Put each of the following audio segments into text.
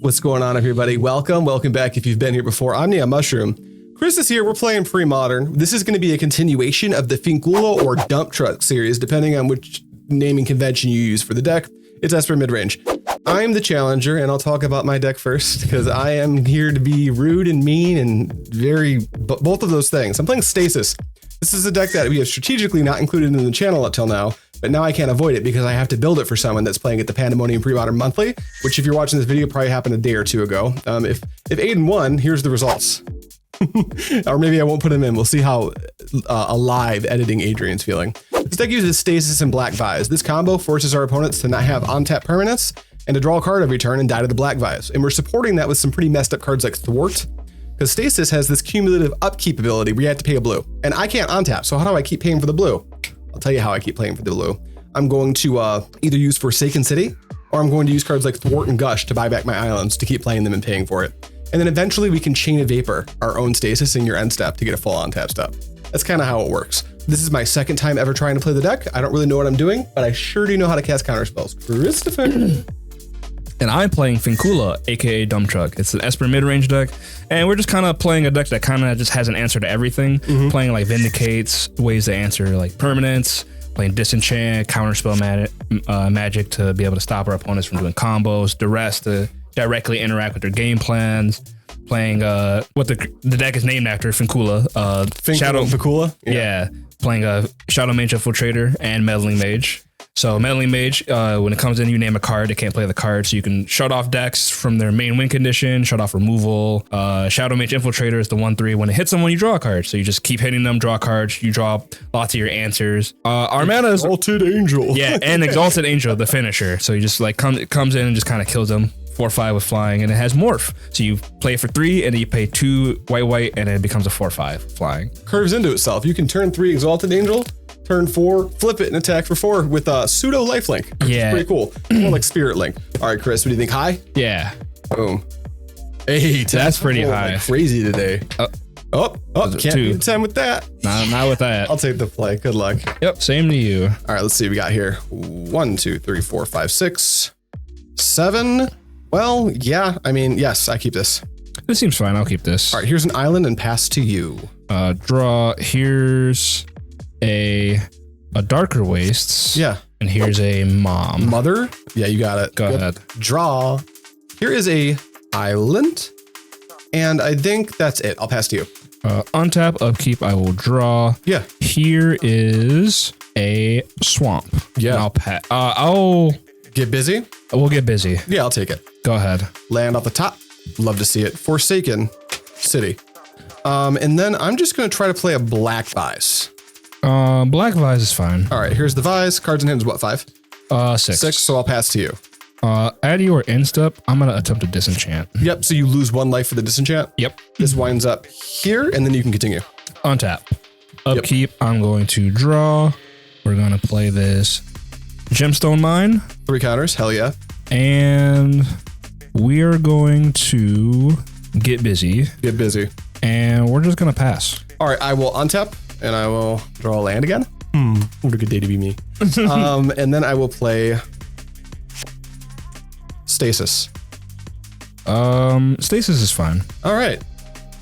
What's going on, everybody? Welcome back if you've been here before. I'm NeonMushroom. Chris is here. We're playing pre-modern. This is going to be a continuation of the Finkula or Dump Truck series, depending on which naming convention you use for the deck. It's Esper mid-range. I'm the challenger, and I'll talk about my deck first, because I am here to be rude and mean and both of those things. I'm playing Stasis. This is a deck that we have strategically not included in the channel up till now, but now I can't avoid it because I have to build it for someone that's playing at the Pandemonium Pre-Modern Monthly, which if you're watching this video probably happened a day or two ago. If Aiden won, here's the results. Or maybe I won't put him in. We'll see how alive editing Adrian's feeling. This deck uses Stasis and Black Vise. This combo forces our opponents to not have on-tap permanents and to draw a card every turn and die to the Black Vise. And we're supporting that with some pretty messed up cards like Thwart, because Stasis has this cumulative upkeep ability where you have to pay a blue. And I can't on-tap, so how do I keep paying for the blue? I'll tell you how I keep playing for the blue. I'm going to either use Forsaken City, or I'm going to use cards like Thwart and Gush to buy back my islands to keep playing them and paying for it. And then eventually we can Chain of Vapor our own Stasis in your end step to get a full on-tap step. That's kind of how it works. This is my second time ever trying to play the deck. I don't really know what I'm doing, but I sure do know how to cast counterspells. Christopher. And I'm playing Finkula, aka Dump Truck. It's an Esper mid-range deck, and we're just kind of playing a deck that kind of just has an answer to everything. Playing like Vindicates, ways to answer like permanents, playing Disenchant, Counterspell magic to be able to stop our opponents from doing combos, Duress to directly interact with their game plans, playing what the deck is named after, Finkula. Finkula? Yeah, playing a Shadowmage Infiltrator and Meddling Mage. So Meddling Mage, when it comes in, you name a card, it can't play the card, so you can shut off decks from their main win condition, shut off removal. Shadowmage Infiltrator is the 1/3. When it hits someone, you draw a card. So you just keep hitting them, draw cards, you draw lots of your answers. Our mana is Exalted Angel. Yeah, and Exalted Angel, the finisher. So you just like comes in and just kind of kills them. 4/5 with flying, and it has morph. So you play it for 3, and then you pay 2 white, and it becomes a 4/5 flying. Curves into itself. You can turn 3 Exalted Angel, turn 4, flip it and attack for 4 with a pseudo lifelink. Yeah. Pretty cool. More like Spirit Link. All right, Chris, what do you think? High? Yeah. Boom. 8. That's pretty high. Like crazy today. Can't beat 10 with that. Not with that. I'll take the play. Good luck. Yep, same to you. All right, let's see what we got here. 1, 2, 3, 4, 5, 6, 7. Well, yeah, I mean, yes, I keep this. This seems fine. I'll keep this. All right, here's an island and pass to you. Draw. Here's a Adarkar Wastes. Yeah. And here's a Mother? Yeah, you got it. Go ahead. Draw. Here is a island. And I think that's it. I'll pass to you. Untap, upkeep, I will draw. Yeah. Here is a swamp. Yeah. I'll get busy. We'll get busy. Yeah, I'll take it. Go ahead. Land off the top. Love to see it. Forsaken City. And then I'm just going to try to play a Black Vise. Black Vise is fine. All right, here's the Vise. Cards in hand is what, 5? 6. 6, so I'll pass to you. Add your end step. I'm going to attempt to disenchant. Yep, so you lose 1 life for the disenchant. Yep. This winds up here, and then you can continue. Untap. Upkeep, I'm going to draw. We're going to play this Gemstone Mine. 3 counters, hell yeah. And we are going to get busy. Get busy. And we're just going to pass. All right, I will untap, and I will draw a land again. What a good day to be me. And then I will play Stasis. Stasis is fine. All right,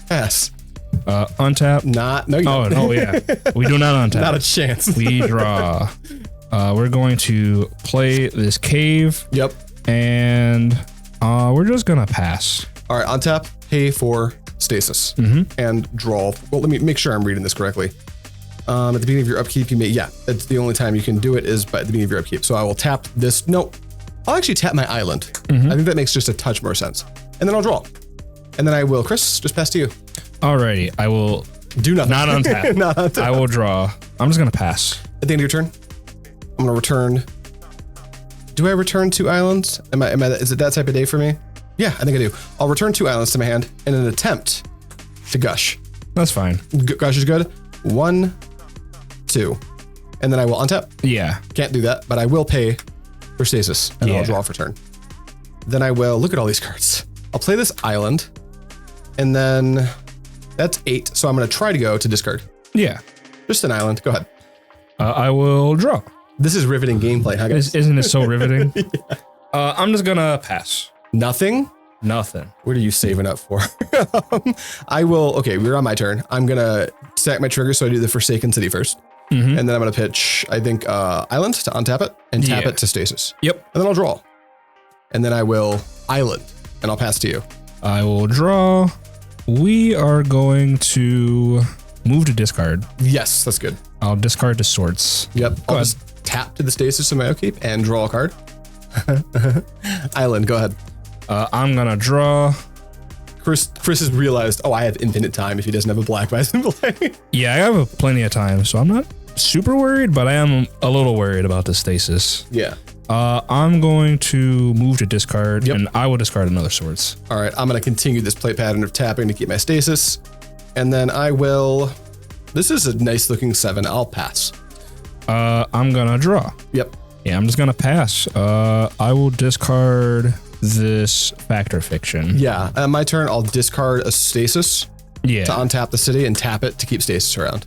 pass. Untap. No, you don't. Oh, yeah. We do not untap. Not a chance. We draw. We're going to play this cave. Yep. And we're just going to pass. All right, untap, pay for Stasis, and draw. Well, let me make sure I'm reading this correctly. At the beginning of your upkeep, you may, that's the only time you can do it is by the beginning of your upkeep. So I will tap this. No, I'll actually tap my island. I think that makes just a touch more sense. And then I'll draw. And then I will, Chris, just pass to you. Alrighty, I will do nothing. Not untap. Not untap. I will draw. I'm just going to pass. At the end of your turn, I'm going to return. Do I return 2 islands? Is it that type of day for me? Yeah, I think I do. I'll return 2 islands to my hand in an attempt to Gush. That's fine. Gush is good. 1, 2. And then I will untap. Yeah. Can't do that, but I will pay for Stasis, and I'll draw for turn. Then I will look at all these cards. I'll play this island, and then that's 8. So I'm going to try to go to discard. Yeah. Just an island. Go ahead. I will draw. This is riveting gameplay, huh, guys? Isn't it so riveting? I'm just gonna pass. Nothing? Nothing. What are you saving up for? I will. Okay, we're on my turn. I'm gonna stack my trigger, so I do the Forsaken City first, and then I'm gonna pitch. I think Island to untap it and tap it to Stasis. Yep. And then I'll draw, and then I will Island, and I'll pass to you. I will draw. We are going to move to discard. Yes, that's good. I'll discard to Swords. Yep. I'll just tap to the Stasis in my upkeep and draw a card. Island, go ahead. I'm gonna draw. Chris has realized, I have infinite time if he doesn't have a Black Vise in play. Yeah, I have plenty of time, so I'm not super worried, but I am a little worried about the Stasis. Yeah. I'm going to move to discard, and I will discard another Swords. All right, I'm going to continue this play pattern of tapping to keep my Stasis, and then I will. This is a nice looking 7. I'll pass. I'm gonna draw. Yep. Yeah, I'm just gonna pass. I will discard this Factor Fiction. Yeah, my turn. I'll discard a Stasis. Yeah. To untap the city and tap it to keep Stasis around.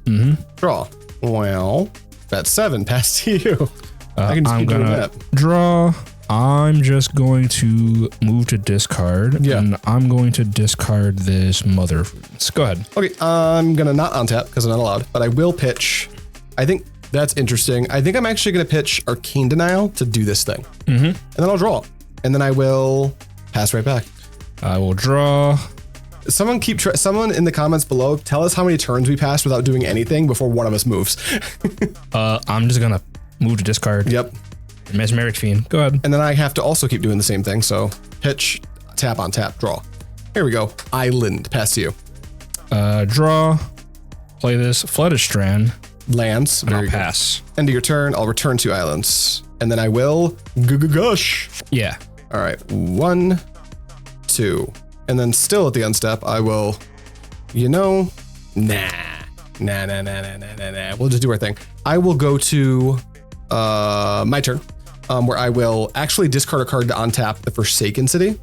Draw. Well, that's 7. Pass to you. I can just keep doing that. Draw. I'm just going to move to discard. Yeah. And I'm going to discard this Mother of Runes. Go ahead. Okay, I'm gonna not untap because I'm not allowed, but I will pitch. I think that's interesting. I think I'm actually gonna pitch Arcane Denial to do this thing. And then I'll draw. And then I will pass right back. I will draw. Someone someone in the comments below, tell us how many turns we passed without doing anything before one of us moves. I'm just gonna move to discard. Yep. Mesmeric Fiend. Go ahead. And then I have to also keep doing the same thing. So pitch, tap on tap, draw. Here we go. Island, pass to you. Draw. Play this Flooded Strand. Lands. And I'll pass. End of your turn, I'll return 2 islands. And then I will gush. Yeah. All right, 1, 2. And then still at the unstep, I will, nah. We'll just do our thing. I will go to my turn, where I will actually discard a card to untap the Forsaken City.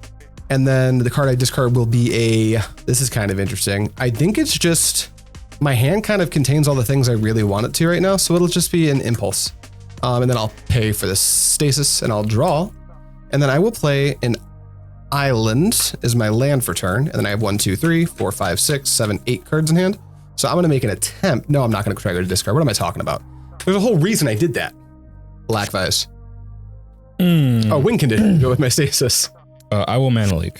And then the card I discard will be this is kind of interesting. I think it's just, my hand kind of contains all the things I really want it to right now. So it'll just be an impulse. And then I'll pay for this Stasis and I'll draw. And then I will play an Island as my land for turn. And then I have 1, 2, 3, 4, 5, 6, 7, 8 cards in hand. So I'm going to make an attempt. No, I'm not going to try to discard. What am I talking about? There's a whole reason I did that. Black Vise. Oh, win condition. Go with my Stasis. I will Mana Leak.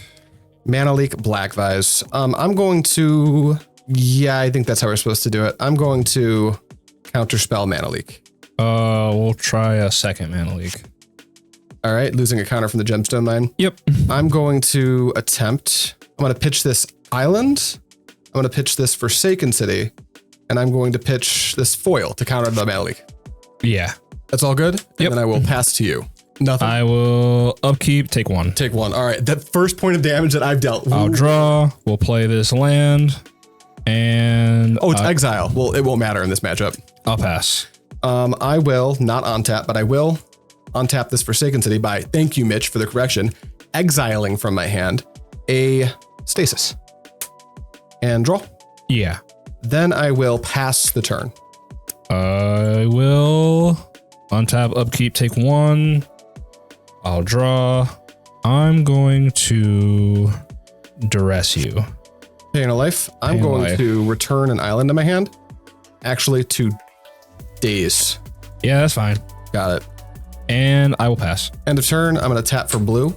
Mana Leak, Black Vise. I'm going to... Yeah, I think that's how we're supposed to do it. I'm going to Counterspell Mana Leak. We'll try a second Mana Leak. All right, losing a counter from the Gemstone Mine. Yep. I'm going to attempt... I'm going to pitch this Island. I'm going to pitch this Forsaken City. And I'm going to pitch this Foil to counter the Mana Leak. Yeah. That's all good? Yep. And then I will pass to you. Nothing. I will upkeep, take 1. Take 1. All right, that first point of damage that I've dealt. I'll draw. We'll play this land. And... Oh, it's Exile. Well, it won't matter in this matchup. I'll pass. I will not untap, but I will untap this Forsaken City by, thank you, Mitch, for the correction, exiling from my hand a Stasis. And draw. Yeah. Then I will pass the turn. I will untap, upkeep, take 1. I'll draw. I'm going to duress you. Pain of life. I'm Pain of going life. to return an island to my hand. Actually, to Daze. Yeah, that's fine. Got it. And I will pass. End of turn. I'm going to tap for blue.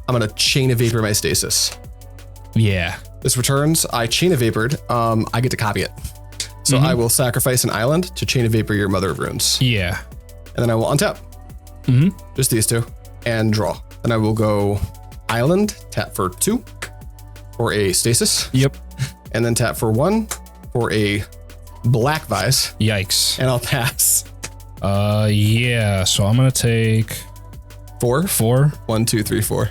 I'm going to Chain of Vapor my Stasis. Yeah. This returns. I Chain of Vapored. I get to copy it. So I will sacrifice an island to Chain of Vapor your Mother of Runes. Yeah. And then I will untap. Just these 2. And draw. Then I will go island, tap for 2 for a Stasis. Yep. And then tap for 1 for a Black Vise. Yikes. And I'll pass. Yeah. So I'm going to take 4. 1, 2, 3, 4.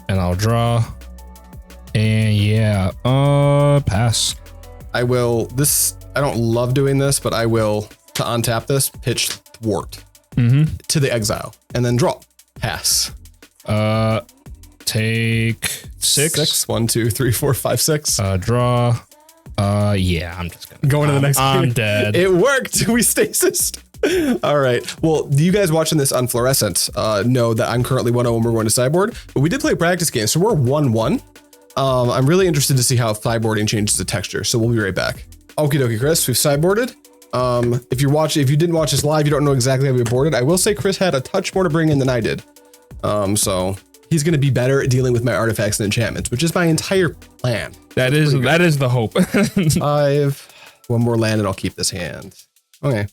And I'll draw. And yeah. Pass. I will, I don't love doing this, but I will, to untap this, pitch Thwart to the Exile. And then draw. Pass. Take 6. 1, 2, 3, 4, 5, 6. Draw. Yeah, I'm just gonna Going to the next game. I'm dead. It worked. We Stasised. All right. Well, you guys watching this on Fluorescent know that I'm currently 1-0 and we're going to sideboard. But we did play a practice game, so we're 1-1. I'm really interested to see how sideboarding changes the texture, so we'll be right back. Okie dokie, Chris, we've sideboarded. If you didn't watch this live, you don't know exactly how we boarded. I will say Chris had a touch more to bring in than I did. So he's going to be better at dealing with my artifacts and enchantments, which is my entire plan. That is the hope. 5. One more land and I'll keep this hand. Okay.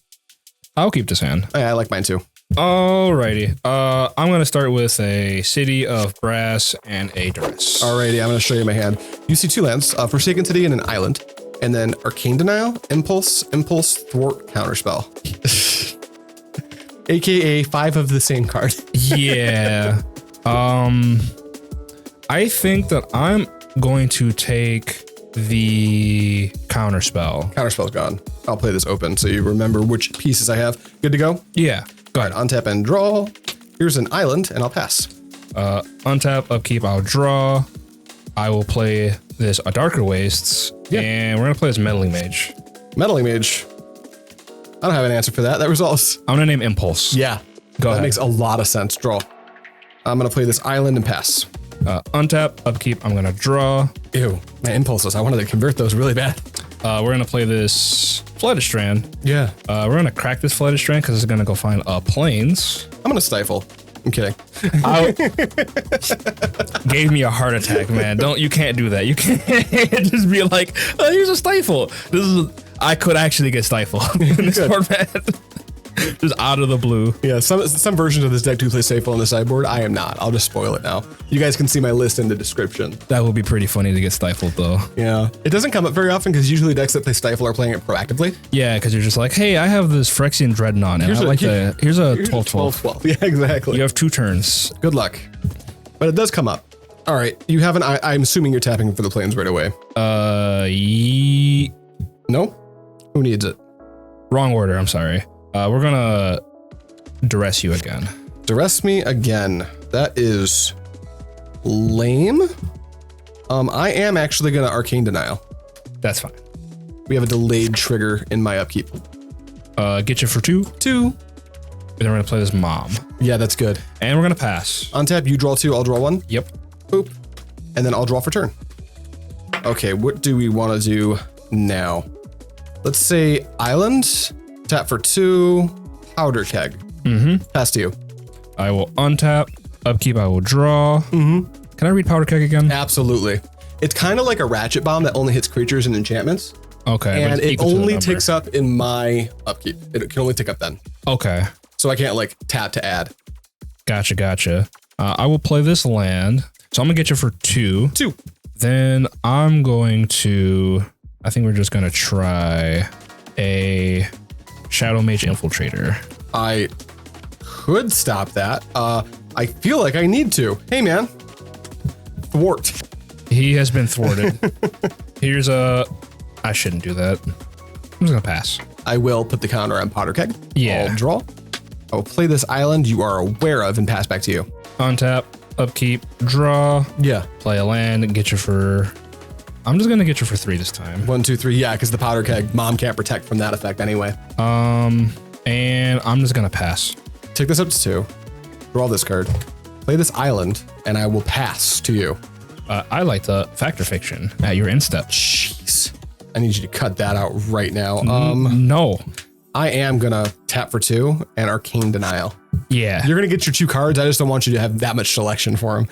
I'll keep this hand. Yeah, I like mine too. Alrighty. I'm going to start with a City of Brass and a Duress. Alrighty, I'm going to show you my hand. You see 2 lands, Forsaken City and an island, and then Arcane Denial, Impulse, Thwart, Counterspell. AKA 5 of the same card. Yeah. I think that I'm going to take the Counterspell. Counterspell's gone. I'll play this open so you remember which pieces I have. Good to go? Yeah. Go ahead. Untap and draw. Here's an island and I'll pass. Untap, upkeep, I'll draw. I will play this Adarkar Wastes. Yeah. And we're going to play this Meddling Mage. Meddling Mage. I don't have an answer for that. That resolves. I'm going to name Impulse. Yeah. Go ahead. That makes a lot of sense. Draw. I'm going to play this island and pass. Untap, upkeep, I'm going to draw. Ew, my impulses. I wanted to convert those really bad. We're going to play this Flooded Strand. Yeah. We're going to crack this Flooded Strand because it's going to go find Plains. I'm going to stifle. I'm kidding. Gave me a heart attack, man. You can't do that. You can't just be like, oh, here's a stifle. I could actually get stifled in this format. Just out of the blue. Yeah, some versions of this deck do play stifle on the sideboard. I am not. I'll just spoil it now. You guys can see my list in the description. That would be pretty funny to get stifled, though. Yeah. It doesn't come up very often because usually decks that play stifle are playing it proactively. Yeah, because you're just like, hey, I have this Phyrexian Dreadnought, and here's a 12-12. Yeah, exactly. You have 2 turns. Good luck. But it does come up. All right. You have an... I'm assuming you're tapping for the Plains right away. No? Who needs it? Wrong order, I'm sorry. We're gonna duress you again. Duress me again. That is lame. I am actually gonna Arcane Denial. That's fine. We have a delayed trigger in my upkeep. Get you for 2. 2. And then we're gonna play this Mom. Yeah, that's good. And we're gonna pass. Untap, you draw 2, I'll draw 1. Yep. Boop. And then I'll draw for turn. Okay, what do we want to do now? Let's say Island. Tap for 2, Powder Keg. Pass to you. I will untap, upkeep, I will draw. Can I read Powder Keg again? Absolutely. It's kind of like a ratchet bomb that only hits creatures and enchantments. Okay. And it only ticks up in my upkeep. It can only tick up then. Okay. So I can't like tap to add. Gotcha. I will play this land. So I'm gonna get you for 2. 2. Then I'm going to, I think we're just gonna try a Shadowmage Infiltrator. I could stop that. I feel like I need to. Hey, man. Thwart. He has been thwarted. Here's I shouldn't do that. I'm just gonna pass. I will put the counter on Powder Keg. Yeah. I'll draw. I will play this island you are aware of and pass back to you. Untap, upkeep, draw. Yeah. Play a land and get you for... I'm just gonna get you for 3 this time. 1, 2, 3. Yeah, because the Powder Keg Mom can't protect from that effect anyway. And I'm just gonna pass. Take this up to 2. Draw this card. Play this island, and I will pass to you. I like the Factor Fiction at your instep. Jeez, I need you to cut that out right now. No, I am gonna tap for 2 and Arcane Denial. Yeah, you're gonna get your 2 cards. I just don't want you to have that much selection for them.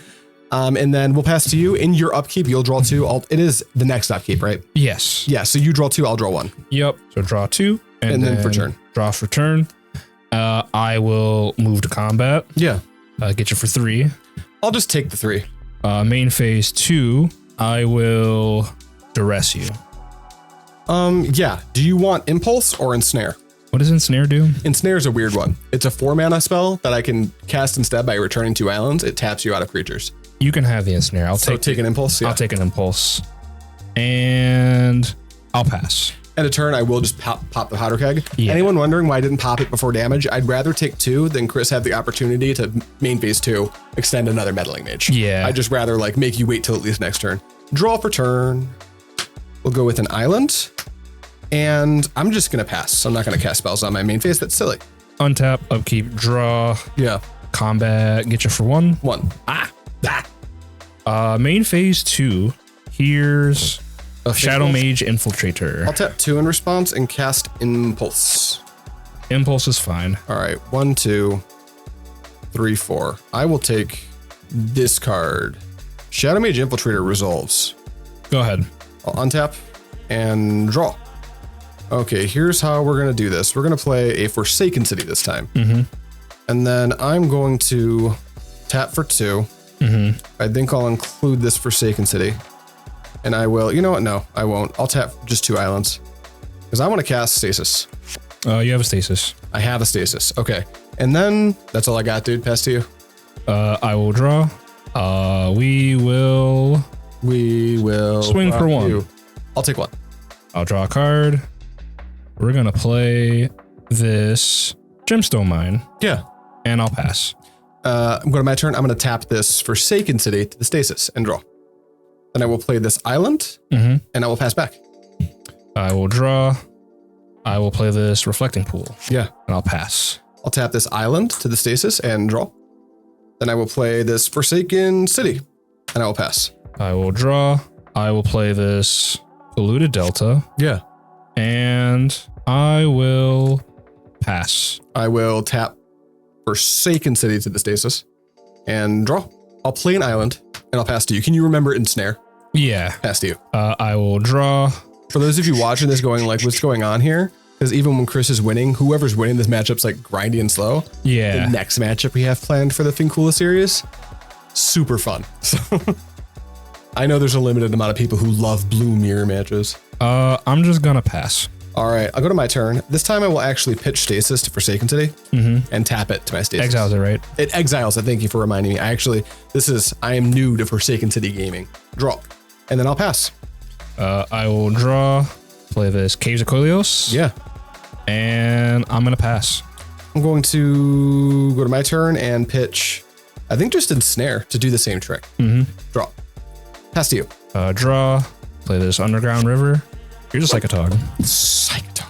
And then we'll pass to you. In your upkeep, you'll draw 2. It is the next upkeep, right? Yes. Yeah, so you draw 2, I'll draw 1. Yep. So draw 2. And then for turn. Draw for turn. I will move to combat. Yeah. Get you for 3. I'll just take the 3. Main phase 2, I will duress you. Yeah. Do you want Impulse or Ensnare? What does Ensnare do? Ensnare is a weird one. It's a 4 mana spell that I can cast instead by returning 2 islands. It taps you out of creatures. You can have the Ensnare. I'll take an Impulse. Yeah. I'll take an Impulse. And I'll pass. At a turn, I will just pop the Powder Keg. Yeah. Anyone wondering why I didn't pop it before damage? I'd rather take 2 than Chris have the opportunity to main phase 2, extend another Meddling Mage. Yeah. I'd just rather like make you wait till at least next turn. Draw for turn. We'll go with an island. And I'm just going to pass. So I'm not going to cast spells on my main phase. That's silly. Untap, upkeep, draw. Yeah. Combat, get you for 1. 1. Main phase 2. Here's Shadowmage Infiltrator. I'll tap 2 in response and cast Impulse. Impulse is fine. All right. 1, 2, 3, 4. I will take this card. Shadowmage Infiltrator resolves. Go ahead. I'll untap and draw. Okay, here's how we're going to do this. We're going to play a Forsaken City this time. And then I'm going to tap for 2. I think I'll include this Forsaken City. And I will, you know what? No, I won't. I'll tap just 2 islands. Because I want to cast Stasis. You have a Stasis. I have a Stasis. Okay. And then that's all I got, dude. Pass to you. I will draw. We will swing for 1. I'll take 1. I'll draw a card. We're going to play this Gemstone Mine. Yeah. And I'll pass. I'm going to my turn. I'm going to tap this Forsaken City to the Stasis and draw. Then I will play this island and I will pass back. I will draw. I will play this Reflecting Pool. Yeah. And I'll pass. I'll tap this island to the Stasis and draw. Then I will play this Forsaken City and I will pass. I will draw. I will play this Polluted Delta. Yeah. And I will pass. I will tap Forsaken City to the Stasis and draw. I'll play an island and I'll pass to you. Can you remember Ensnare? Yeah. Pass to you. I will draw. For those of you watching this going like, what's going on here? Because even when Chris is winning, whoever's winning this matchup's like grindy and slow. Yeah. The next matchup we have planned for the Finkula series, super fun. So I know there's a limited amount of people who love blue mirror matches. I'm just gonna pass. All right, I'll go to my turn. This time I will actually pitch Stasis to Forsaken City and tap it to my Stasis. Exiles it, right? It exiles it. Thank you for reminding me. I am new to Forsaken City gaming. Draw. And then I'll pass. I will draw, play this Caves of Koilos. Yeah. And I'm going to pass. I'm going to go to my turn and pitch, I think just Ensnare to do the same trick. Draw. Pass to you. Draw, play this Underground River. You're just Psychotog. Psychotog.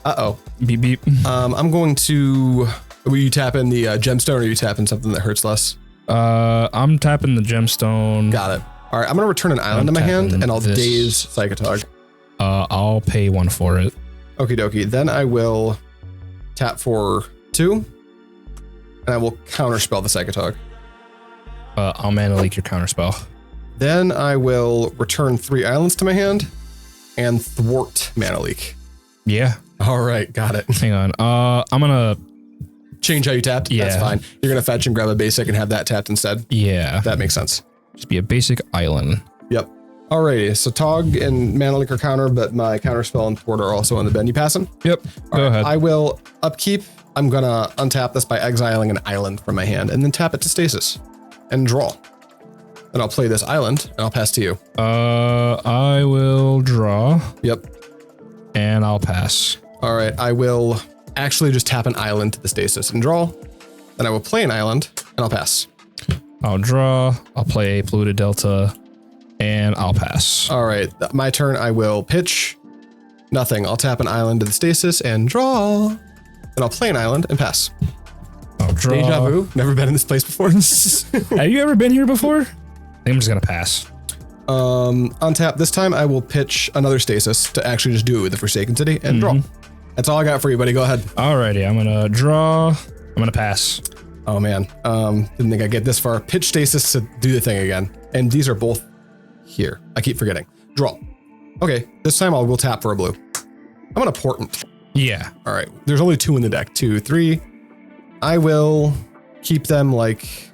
Uh-oh. Beep, beep. I'm going to, will you tap in the gemstone or are you tapping something that hurts less? I'm tapping the gemstone. Got it. All right, I'm going to return an island to my hand and I'll Daze Psychotog. I'll pay 1 for it. Okie dokie. Then I will tap for 2 and I will counterspell the Psychotog. I'll mana leak your counterspell. Then I will return 3 islands to my hand and thwart mana leak. Yeah. All right, got it. Hang on. I'm going to change how you tapped. Yeah. That's fine. You're going to fetch and grab a basic and have that tapped instead. Yeah. That makes sense. Just be a basic island. Yep. Alrighty, so Tog and Mana Leak are counter, but my Counterspell and Thwart are also on the bend. You passing? Yep. Go ahead. I will upkeep. I'm gonna untap this by exiling an island from my hand and then tap it to Stasis and draw. Then I'll play this island and I'll pass to you. I will draw. Yep. And I'll pass. All right, I will actually just tap an island to the Stasis and draw. Then I will play an island and I'll pass. I'll draw. I'll play a Polluted Delta. And I'll pass. All right, my turn. I will pitch. Nothing. I'll tap an island to the Stasis and draw. Then I'll play an island and pass. I'll draw. Deja vu. Never been in this place before. Have you ever been here before? I think I'm just gonna pass. Untap. This time I will pitch another Stasis to actually just do it with the Forsaken City and draw. That's all I got for you, buddy. Go ahead. Alrighty, I'm gonna draw. I'm gonna pass. Oh man. Didn't think I'd get this far. Pitch Stasis to do the thing again. And these are both here. I keep forgetting. Draw. Okay, this time I will tap for a blue. I'm gonna Portent. Yeah. All right. There's only 2 in the deck. 2, 3. I will keep them like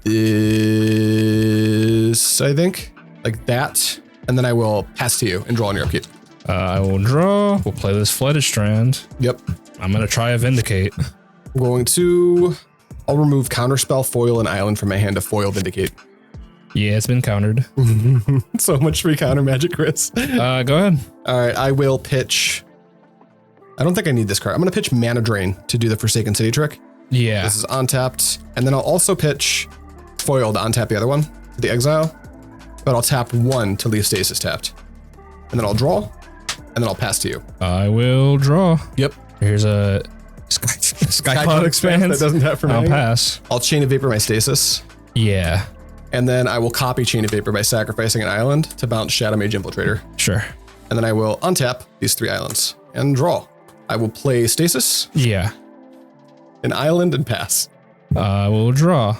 this, I think. Like that. And then I will pass to you and draw on your upkeep. I will draw. We'll play this Flooded Strand. Yep. I'm gonna try a Vindicate. I'm going to... I'll remove Counterspell, Foil, and Island from my hand to foil Vindicate. Yeah, it's been countered. So much free counter magic, Chris. Go ahead. All right, I will pitch... I don't think I need this card. I'm going to pitch Mana Drain to do the Forsaken City trick. Yeah. This is untapped. And then I'll also pitch Foil to untap the other one, the Exile. But I'll tap 1 to leave Stasis tapped. And then I'll draw. and then I'll pass to you. I will draw. Yep. Here's a Skycloud Expanse. That doesn't have for me. I'll pass. I'll Chain of Vapor my Stasis. Yeah. And then I will copy Chain of Vapor by sacrificing an island to bounce Shadowmage Infiltrator. Sure. And then I will untap these 3 islands and draw. I will play Stasis, Yeah. an island, and pass. I will draw.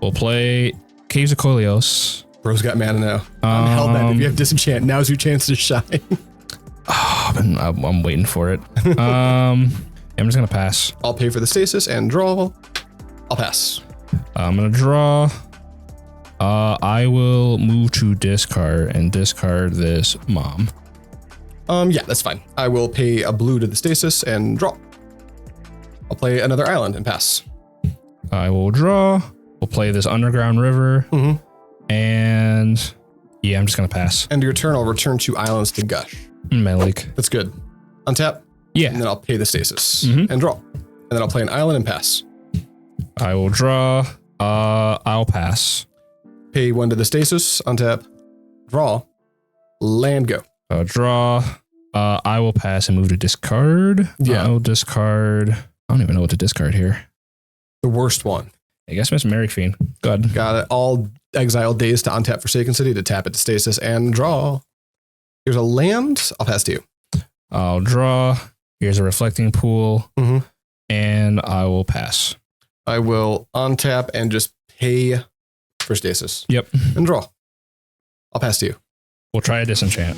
We'll play Caves of Koilos. Bro's got mana now. I'm Hellbent. If you have Disenchant, now's your chance to shine. I'm waiting for it. I'm just gonna pass. I'll pay for the Stasis and draw. I'll pass. I'm gonna draw. I will move to discard and discard this mom. Yeah, that's fine. I will pay a blue to the Stasis and draw. I'll play another island and pass. I will draw. We'll play this underground river. And yeah, I'm just gonna pass. End of your turn, I'll return 2 islands to Gush. Melik. That's good. Untap. Yeah. And then I'll pay the Stasis and draw. And then I'll play an island and pass. I will draw. I'll pass. Pay 1 to the Stasis, untap, draw, land, go. I'll draw. I will pass and move to discard. Yeah. I'll discard. I don't even know what to discard here. The worst one. I guess Mesmeric Fiend. Good. Got it. All exile Daze to untap Forsaken City to tap it to Stasis and draw. Here's a land. I'll pass to you. I'll draw. Here's a reflecting pool. And I will pass. I will untap and just pay for Stasis. Yep. And draw. I'll pass to you. We'll try a disenchant.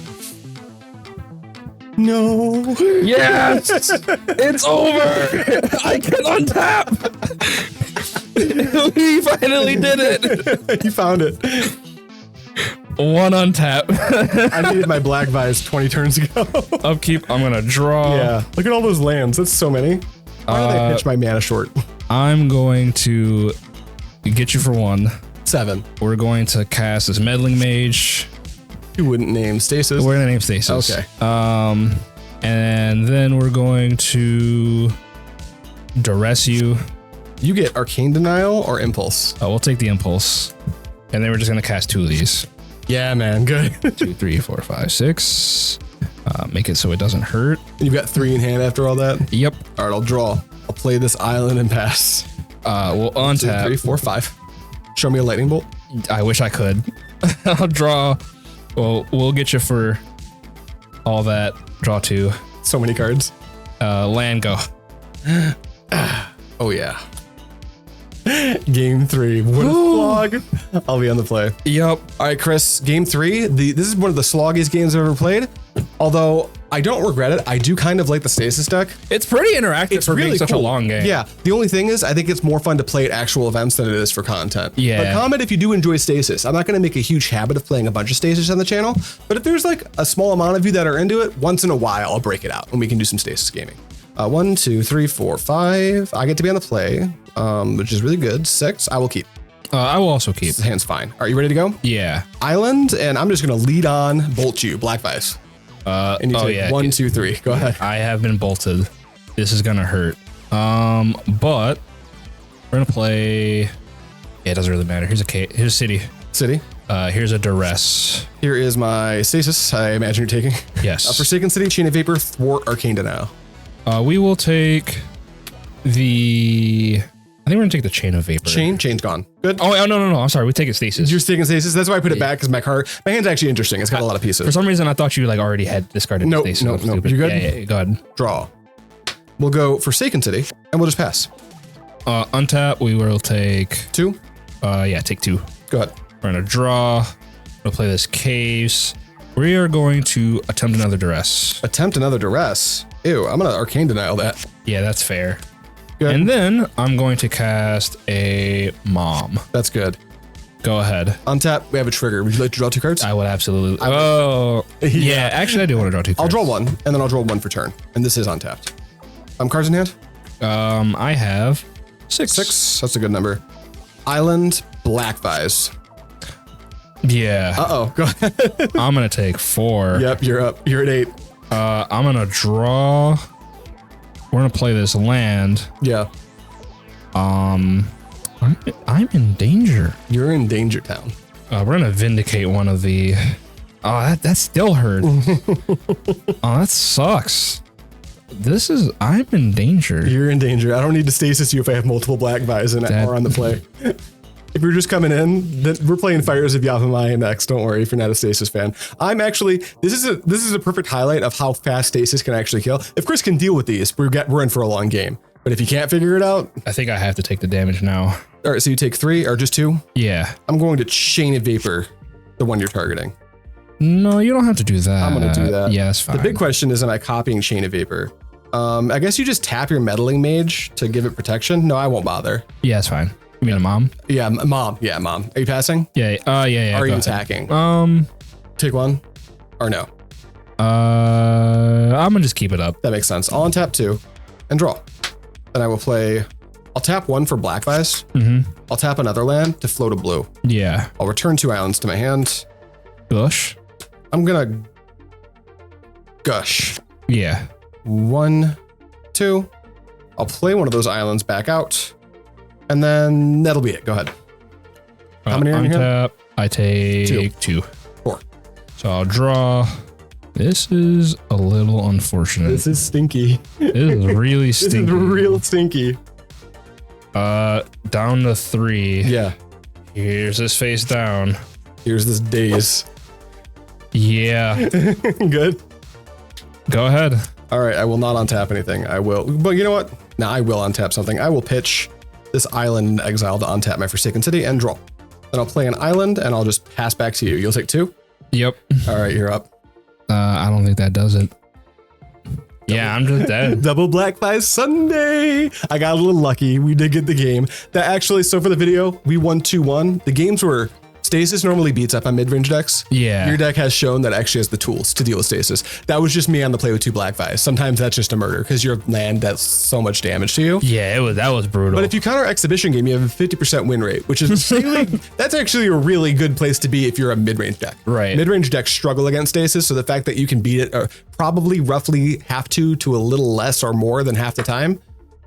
No. Yes! It's over! I can untap! We finally did it! You found it. 1 untap. I needed my Black Vise 20 turns ago. Upkeep, I'm gonna draw. Yeah. Look at all those lands. That's so many. Why did I pitch my mana short? I'm going to get you for 1. 7. We're going to cast this Meddling Mage. You wouldn't name Stasis. We're gonna name Stasis. Okay. And then we're going to duress you. You get Arcane Denial or Impulse. We'll take the Impulse. And then we're just gonna cast 2 of these. Yeah, man. Good. 2, 3, 4, 5, 6. Make it so it doesn't hurt. You've got 3 in hand after all that? Yep. All right, I'll draw. I'll play this island and pass. We'll untap. 2, 3, 4, 5. Show me a lightning bolt. I wish I could. I'll draw. Well, we'll get you for all that. Draw 2. So many cards. Land, go. Oh, yeah. Game 3. What a slog. I'll be on the play. Yep. All right, Chris. Game 3. This is one of the sloggiest games I've ever played. Although I don't regret it. I do kind of like the Stasis deck. It's pretty interactive for being such a long game. Yeah. The only thing is, I think it's more fun to play at actual events than it is for content. Yeah. But comment if you do enjoy Stasis. I'm not going to make a huge habit of playing a bunch of Stasis on the channel, but if there's like a small amount of you that are into it, once in a while, I'll break it out and we can do some Stasis gaming. 1, 2, 3, 4, 5. I get to be on the play, which is really good. 6. I will keep. I will also keep. The hand's fine. Are you ready to go? Yeah. Island, and I'm just going to lead on, bolt you, Black Vise. And you take 1, 2, 3. Go ahead. I have been bolted. This is gonna hurt. But we're gonna play. Yeah, it doesn't really matter. Here's a cave. Here's a city. City. Here's a duress. Here is my Stasis. I imagine you're taking. Yes. Forsaken City, Chain of Vapor, Thwart, Arcane Denial. We will take the. I think we're gonna take the Chain of Vapor. Chain's gone. Good. Oh no! I'm sorry. We take it Stasis. You're taking Stasis. That's why I put it back because my hand's actually interesting. It's got a lot of pieces. For some reason, I thought you like already had discarded Stasis. Nope. You good? Yeah, go ahead. Draw. We'll go Forsaken City and we'll just pass. Untap. We will take 2. Yeah, take 2. Go ahead. We're gonna draw. We'll play this Caves. We are going to attempt another duress. Attempt another duress. Ew, I'm gonna Arcane Denial that. Yeah, that's fair. Good. And then I'm going to cast a Mom. That's good. Go ahead. Untap, we have a trigger. Would you like to draw 2 cards? I would absolutely. Yeah. Actually, I do want to draw 2 cards. I'll draw 1, and then I'll draw 1 for turn. And this is untapped. Cards in hand? I have 6. 6. That's a good number. Island, Black Vise. Yeah. Uh-oh. Go ahead. I'm going to take 4. Yep, you're up. You're at 8. I'm going to draw. We're going to play this land. Yeah. I'm in danger. You're in Danger Town. We're going to vindicate one of the Oh, that still hurt. Oh, that sucks. I'm in danger. You're in danger. I don't need to stasis you if I have multiple Black Vise or on the play. If you're just coming in, then we're playing Fires of Yavimaya next. Don't worry if you're not a Stasis fan. I'm actually, this is a perfect highlight of how fast Stasis can actually kill. If Chris can deal with these, we're in for a long game. But if you can't figure it out, I think I have to take the damage now. All right, so you take 3 or just 2? Yeah. I'm going to Chain of Vapor, the one you're targeting. No, you don't have to do that. I'm going to do that. Yeah, that's fine. The big question is, am I copying Chain of Vapor? I guess you just tap your Meddling Mage to give it protection. No, I won't bother. Yeah, it's fine. You mean a mom? Yeah, mom. Yeah, mom. Are you passing? Yeah. Yeah. Are you attacking? Take 1 or no? I'm gonna just keep it up. That makes sense. I'll untap 2 and draw. Then I will play. I'll tap 1 for Black Vise. I'll tap another land to float a blue. Yeah. I'll return 2 islands to my hand. Gush. I'm gonna Gush. Yeah. 1, 2. I'll play one of those islands back out. And then that'll be it. Go ahead. How many are in here? I take 2. 4. So I'll draw. This is a little unfortunate. This is stinky. This is really stinky. This is real stinky. Down to 3. Yeah. Here's this face down. Here's this Daze. Yeah. Good. Go ahead. All right. I will not untap anything. I will. But you know what? No, I will untap something. I will pitch this island in exile to untap my Forsaken City and draw. Then I'll play an island and I'll just pass back to you. You'll take 2? Yep. All right, you're up. I don't think that does it. Yeah, I'm just dead. Double Black Vise Sunday. I got a little lucky. We did get the game. That actually, so for the video, we won 2-1. The games were Stasis normally beats up on mid-range decks. Yeah. Your deck has shown that it actually has the tools to deal with Stasis. That was just me on the play with 2 Black Vise. Sometimes that's just a murder because your land does so much damage to you. Yeah, that was brutal. But if you counter Exhibition Game, you have a 50% win rate, which is really, that's actually a really good place to be if you're a mid-range deck. Right. Mid-range decks struggle against Stasis, so the fact that you can beat it probably roughly have to a little less or more than half the time,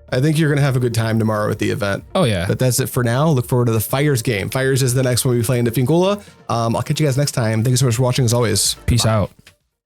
I think you're going to have a good time tomorrow at the event. Oh, yeah. But that's it for now. Look forward to the Fires game. Fires is the next one we play into Finkula. I'll catch you guys next time. Thank you so much for watching as always. Peace out.